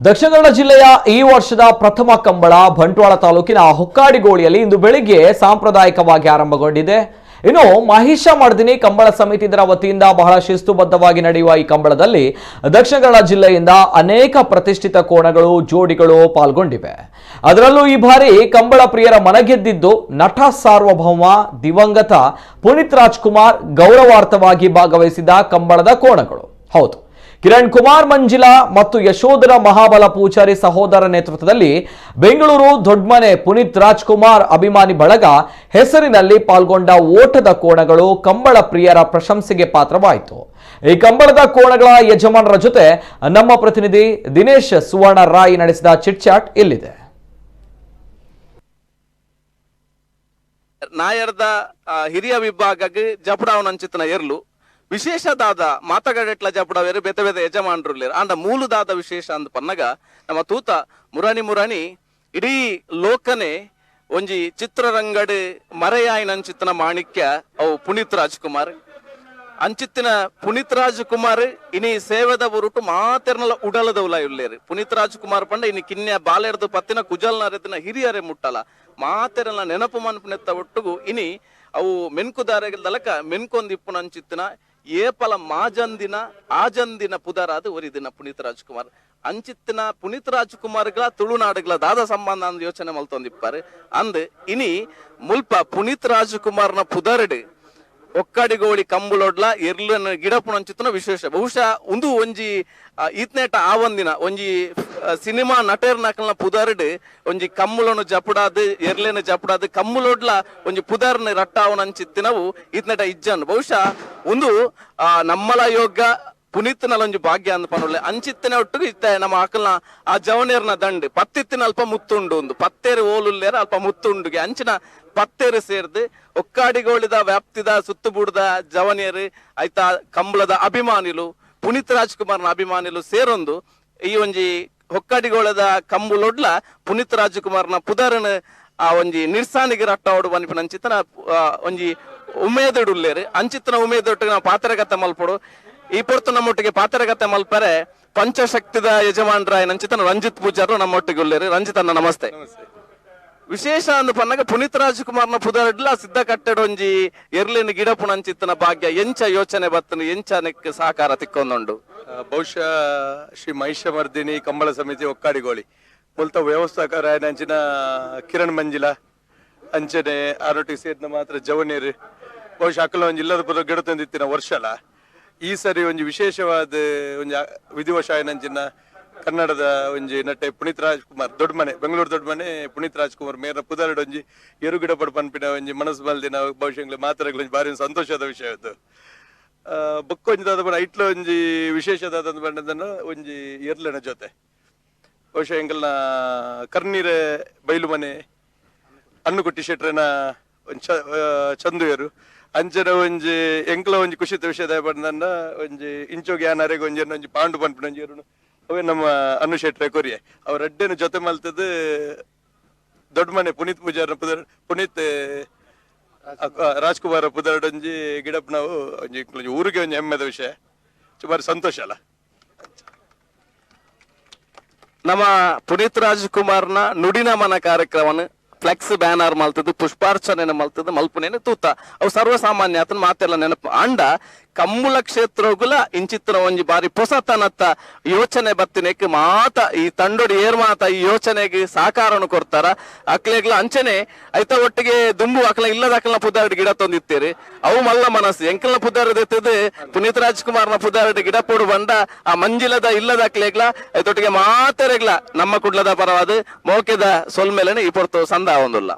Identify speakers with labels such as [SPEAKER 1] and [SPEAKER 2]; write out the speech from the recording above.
[SPEAKER 1] ದಕ್ಷಿಣ ಕನ್ನಡ ಜಿಲ್ಲೆಯ ಈ ವರ್ಷದ ಪ್ರಥಮ ಕಂಬಳ ಬಂಟ್ವಾಳ ತಾಲೂಕಿನ ಹೊಕ್ಕಾಡಿಗೋಳಿಯಲ್ಲಿ ಇಂದು ಬೆಳಿಗ್ಗೆ ಸಾಂಪ್ರದಾಯಿಕವಾಗಿ ಆರಂಭಗೊಂಡಿದೆ. ಇನ್ನು ಮಹಿಷ ಮರ್ದಿನಿ ಕಂಬಳ ಸಮಿತಿ ಇದರ ವತಿಯಿಂದ ಬಹಳ ಶಿಸ್ತುಬದ್ಧವಾಗಿ ನಡೆಯುವ ಈ ಕಂಬಳದಲ್ಲಿ ದಕ್ಷಿಣ ಕನ್ನಡ ಜಿಲ್ಲೆಯಿಂದ ಅನೇಕ ಪ್ರತಿಷ್ಠಿತ ಕೋಣಗಳು ಜೋಡಿಗಳು ಪಾಲ್ಗೊಂಡಿವೆ. ಅದರಲ್ಲೂ ಈ ಬಾರಿ ಕಂಬಳ ಪ್ರಿಯರ ಮನಗೆದ್ದಿದ್ದು ನಟ ಸಾರ್ವಭೌಮ ದಿವಂಗತ ಪುನೀತ್ ರಾಜ್ಕುಮಾರ್ ಗೌರವಾರ್ಥವಾಗಿ ಭಾಗವಹಿಸಿದ ಕಂಬಳದ ಕೋಣಗಳು. ಹೌದು, ಕಿರಣ್ ಕುಮಾರ್ ಮಂಜಿಲಾ ಮತ್ತು ಯಶೋಧರ ಮಹಾಬಲ ಪೂಜಾರಿ ಸಹೋದರ ನೇತೃತ್ವದಲ್ಲಿ ಬೆಂಗಳೂರು ದೊಡ್ಡಮನೆ ಪುನೀತ್ ರಾಜ್ಕುಮಾರ್ ಅಭಿಮಾನಿ ಬಳಗ ಹೆಸರಿನಲ್ಲಿ ಪಾಲ್ಗೊಂಡ ಓಟದ ಕೋಣಗಳು ಕಂಬಳ ಪ್ರಿಯರ ಪ್ರಶಂಸೆಗೆ ಪಾತ್ರವಾಯಿತು. ಈ ಕಂಬಳದ ಕೋಣಗಳ ಯಜಮಾನರ ಜೊತೆ ನಮ್ಮ ಪ್ರತಿನಿಧಿ ದಿನೇಶ್ ಸುವರ್ಣ ರಾಯ್ ನಡೆಸಿದ ಚಿಟ್ ಚಾಟ್ ಇಲ್ಲಿದೆ.
[SPEAKER 2] ನಾಯರ್ದ ಹಿರಿಯ ವಿಭಾಗಕ್ಕೆ ಜಪಡಾವನಂಚಿತನ ಏರ್ಲು ವಿಶೇಷದಾದ ಮಾತಗಡೆಟ್ಲ ಜಪಡವೇರು ಬೇತೆ ಬೇತೆ ಯಜಮಾನರು ಅಂಡ ಮೂಲದಾದ ವಿಶೇಷ ಅಂದ ಪನ್ನಗ ನಮ್ಮ ತೂತ ಮುರಾಣಿ ಇಡೀ ಲೋಕನೆ ಒಂಜಿ ಚಿತ್ರರಂಗಡ್ ಮರೆಯಾಯಿನ ಅಂಚಿತ್ತಿನ ಮಾಣಿಕ್ಯ ಅವು ಪುನೀತ್ ರಾಜ್ಕುಮಾರ್ ಅಂಚಿತ್ತಿನ ಪುನೀತ್ ರಾಜ್ಕುಮಾರ್ ಇನಿ ಸೇವೆದ ಬುರುಟು ಮಾತೆರ್ನಲ ಉಡಲದವುಲ ಇಲ್ಲೇರು ಪುನೀತ್ ರಾಜ್ಕುಮಾರ್ ಪಂಡ ಇನಿ ಕಿನ್ಯ ಬಾಲೆರ್ದು ಪತ್ತಿನ ಕುಜಲ್ನರೆದಿನ ಹಿರಿಯರೇ ಮುಟ್ಟಲ ಮಾತೆರನ ನೆನಪು ಮನ್ಪನೆತ್ತ ಒಟ್ಟುಗು ಇನಿ ಅವು ಮೆನ್ಕುದಾರದಲಕ ಮೆನ್ಕೊಂದಿಪ್ಪುನ ಅಂಚಿತ್ತಿನ ಏಪಲ ಮಾಜಂದಿನ ಆಜಂದಿನ ಪುದರಾದ ಒರಿದಿನ ಪುನೀತ್ ರಾಜ್ಕುಮಾರ್ ಅಂಚಿತ್ತಿನ ಪುನೀತ್ ರಾಜ್ಕುಮಾರ್ಗಳ ತುಳುನಾಡುಗಳ ದಾದ ಸಂಬಂಧ ಅಂದ್ ಯೋಚನೆ ಮಲ್ತೊಂದಿಪ್ಪಾರು ಅಂದ್ ಇನಿ ಮುಲ್ಪ ಪುನೀತ್ ರಾಜ್ಕುಮಾರ್ನ ಪುದರಡ್ ಒಕ್ಕಡಿಗೋಳಿ ಕಂಬುಲೊಡ್ಲ ಎರ್ಲನ ಗಿಡಪುಣ ಅಂಚಿತ್ತಿನ ವಿಶೇಷ ಬಹುಶಃ ಒಂದು ಒಂಜಿ ಈತ್ನೇಟ ಆವಂದಿನ ಒಂಜಿ ಸಿನಿಮಾ ನಟರ್ನಕಲ್ನ ಪುದರ್ಡ್ ಒಂಜಿ ಕಮ್ಮುಲನು ಜಪುಡಾದ್ ಎರ್ಲೆನ ಜಪುಡಾದ್ ಕಮ್ಮುಲೊಡ್ಲ ಒಂಜಿ ಪುದರ್ನ ರಟ್ಟಾವನ ಅಂಚಿತ್ತಿನವು ಈತ್ನೇಟ ಇಜ್ಜನ್ ಬಹುಶಃ ಒಂದು ನಮ್ಮಲ ಯೋಗ ಪುನೀತ್ನಲ ಒಂಜಿ ಭಾಗ್ಯ ಅಂದ್ ಪನೊಳ್ಳೆ ಅಂಚಿತ್ತಿನ ಒಟ್ಟಿಗೆ ಇತ್ತ ನಮ್ಮ ಆಕಲ್ನ ಆ ಜವನೇರ್ನ ದಂಡ್ ಪತ್ತಿತ್ತಿನ ಅಲ್ಪ ಮುತ್ತುಂಡು ಒಂದು ಪತ್ತೇರು ಓಲುಲ್ಲೇರ ಅಲ್ಪ ಮುತ್ತುಂಡುಗೆ ಅಂಚಿನ ಪತ್ತೇರು ಸೇರ್ದು ಒಕ್ಕಾಡಿಗೋಳಿದ ವ್ಯಾಪ್ತಿದ ಸುತ್ತುಬೂಡ್ದ ಜವನಿಯರು ಆಯ್ತಾ ಕಂಬಳದ ಅಭಿಮಾನಿಲು ಪುನೀತ್ ರಾಜ್ಕುಮಾರ್ನ ಅಭಿಮಾನಿಲು ಸೇರೊಂದು ಈ ಒಂಜಿ ಹೊಕ್ಕಾಡಿಗೋಳದ ಕಂಬುಲೊಡ್ಲ ಪುನೀತ್ ರಾಜ್ಕುಮಾರ್ನ ಪುದರನ ಆ ಒಂಜಿ ನಿರ್ಸಾನಿಗೆ ರಟ್ಟಾವಡು ಬನ್ಪಿನ ಅಂಚಿತ್ತನ ಒಂಜಿ ಉಮೇದುಡುಲ್ಲೇರು ಅಂಚಿತ್ತನ ಉಮೇದೊಟ್ಟಿಗೆ ನಾವು ಪಾತ್ರಗತ ಮಲ್ಪಡು ಈ ಪೊರ್ತು ನಮ್ಮೊಟ್ಟಿಗೆ ಪಾತ್ರಗತ ಮಲ್ಪರೆ ಪಂಚಶಕ್ತಿದ ಯಜಮಾನ್ರಾಯ ನಂಚಿತನ ರಂಜಿತ್ ಪೂಜಾರು ನಮ್ಮೊಟ್ಟಿಗೆ ಉಳ್ಳೇರು. ರಂಜಿತ್ ಅನ್ನ ನಮಸ್ತೆ. ವಿಶೇಷ ಅಂದ್ ಪನ್ನಗ ಪುನೀತ್ ರಾಜ್ಕುಮಾರ್ನ ಪುದರಡ್ಲ ಸಿದ್ಧ ಕಟ್ಟಡೊಂಜಿ ಎರ್ಲಿನ ಗಿಡಪುಣ ಅಂಚಿತ್ತನ ಭಾಗ್ಯ ಎಂಚ ಯೋಚನೆ ಬತ್ತನು ಎಂಚ ನೆಕ್ ಸಹಕಾರ ತಿಕ್ಕೊಂದುಂಡು.
[SPEAKER 3] ಬಹುಶಃ ಶ್ರೀ ಮಹಿಷ ಮರ್ದಿನಿ ಕಂಬಳ ಸಮಿತಿ ಒಕ್ಕಾಡಿಗೋಳಿ ಮುಲ್ತ ವ್ಯವಸ್ಥಾಕರಾಯನ ಅಂಚಿನ ಕಿರಣ್ ಮಂಜಿಲಾ ಅಂಚನೆ ಆರೋಟಿಗೆ ಸೇರಿದ ಮಾತ್ರ ಜವನೇರು ಬಹುಶಃ ಅಕ್ಕಲ ಒಂಜಿ ಇಲ್ಲದ ಪುರ ಗಿಡ ತಂದಿತ್ತಿನ ವರ್ಷಲ ಈ ಸರಿ ಒಂಜಿ ವಿಶೇಷವಾದ ಒಂಜಿ ವಿಧಿವಶಾಯನಂಚಿನ ಕನ್ನಡದ ಒಂಜಿ ನಟೆ ಪುನೀತ್ ರಾಜ್ಕುಮಾರ್ ದೊಡ್ಡಮನೆ ಬೆಂಗಳೂರು ದೊಡ್ಡಮನೆ ಪುನೀತ್ ರಾಜ್ಕುಮಾರ್ ಮೇರ ಪುದರಡ್ ಒಂಜಿ ಎರುಗಿಡ ಪಡ್ ಪನ್ಪಿನ ಒಂಜಿ ಮನಸ್ಸು ಬಲ್ದಿನ ಬಹುಶಃ ಮಾತರಗಳ ಬಾರಿ ಸಂತೋಷದ ವಿಷಯ ಅದು. ಬೊಕ್ಕೊಂಜಿದಾದ ಬಣ್ಣ ಐಟ್ಲ ಒಂಜಿ ವಿಶೇಷದಾದ ಬಣ್ಣದನ್ನ ಒಂಜಿ ಎರ್ಲಿನ ಜೊತೆ ಬಹುಶಃ ಎಂಕಲ್ನ ಕರ್ನೀರ ಬೈಲು ಮನೆ ಅನ್ನುಕುಟ್ಟಿ ಶೆಟ್ರನ ಚಂದುಯರು ಅಂಚನ ಒಂಜಿ ಎಂಕ್ಲ ಒಂಜಿ ಖುಷಿತ ವಿಷಯದ ಬಣ್ಣದನ್ನ ಒಂಜಿ ಇಂಚೋ ಜ್ಞಾನರೆಗೆ ಒಂಜಿ ಪಾಂಡು ಪನ್ಪಿನ ಒಂಜಿ ಅವೇ ನಮ್ಮ ಅನ್ನು ಶೆಟ್ರೆ ಕೊರಿಯೆ ಅವ್ರ ಅಡ್ಡೆನ ಜೊತೆ ಮಲ್ತದ ದೊಡ್ಡಮನೆ ಪುನೀತ್ ಪೂಜಾರ ಪುನೀತ್ ರಾಜ್ಕುಮಾರ ಪುದರಡೊಂಜಿ ಗಿಡಪ್ ನಾವು ಒಂಜಿ ಊರಿಗೆ ಒಂಜಿ ಹೆಮ್ಮೆದ ವಿಷಯ ಸುಮಾರು ಸಂತೋಷ ಅಲ್ಲ.
[SPEAKER 2] ನಮ್ಮ ಪುನೀತ್ ರಾಜ್ಕುಮಾರ್ನ ನುಡಿನ ಮನ ಕಾರ್ಯಕ್ರಮನ ಫ್ಲೆಕ್ಸ್ ಬ್ಯಾನರ್ ಮಲ್ತದ್ದು ಪುಷ್ಪಾರ್ಚನೆ ಮಲ್ತದ್ದು ಮಲ್ಪನೇನೆ ತೂತ ಅವು ಸರ್ವಸಾಮಾನ್ಯ ಆತನ ಮಾತೆಲ್ಲ ನೆನಪು ಅಂಡ ಕಮ್ಮುಲ ಕ್ಷೇತ್ರಗುಲ ಇಂಚಿತ್ರ ಒಂಜಿ ಬಾರಿ ಪೊಸತನತ್ತ ಯೋಚನೆ ಬತ್ತಿನೆಕ್ ಮಾತ ಈ ತಂಡೊಡಿ ಏರ್ ಮಾತ ಈ ಯೋಚನೆಗೆ ಸಹಕಾರನು ಕೊಡ್ತಾರ ಅಕ್ಲೆಗ್ಲ ಅಂಚನೆ ಐತ ಒಟ್ಟಿಗೆ ದುಂಬು ಅಕ್ಲ ಇಲ್ಲದ ಅಕ್ಲ ಪುದಾರಡ್ ಗಿಡ ತಂದಿತ್ತೇರಿ ಅವು ಮಲ್ಲ ಮನಸ್ಸು ಎಂಕಲ್ನ ಪುದಾರಡ್ ಎತ್ತದು ಪುನೀತ್ ರಾಜ್ಕುಮಾರ್ನ ಪುದಾರಡ್ ಗಿಡ ಪೋಡು ಬಂಡ ಆ ಮಂಜಿಲದ ಇಲ್ಲದ ಅಕ್ಲೆಗ್ಲ ಐತೊಟ್ಟಿಗೆ ಮಾತೆರೆಗ್ಲ ನಮ್ಮ ಕುಡ್ಲದ ಪರವಾದ ಮೋಕೆದ ಸೊಲ್ಮೇಲೆನೆ ಈ ಪೊರ್ತು ಸಂದ ಒಂದುಲ್ಲ.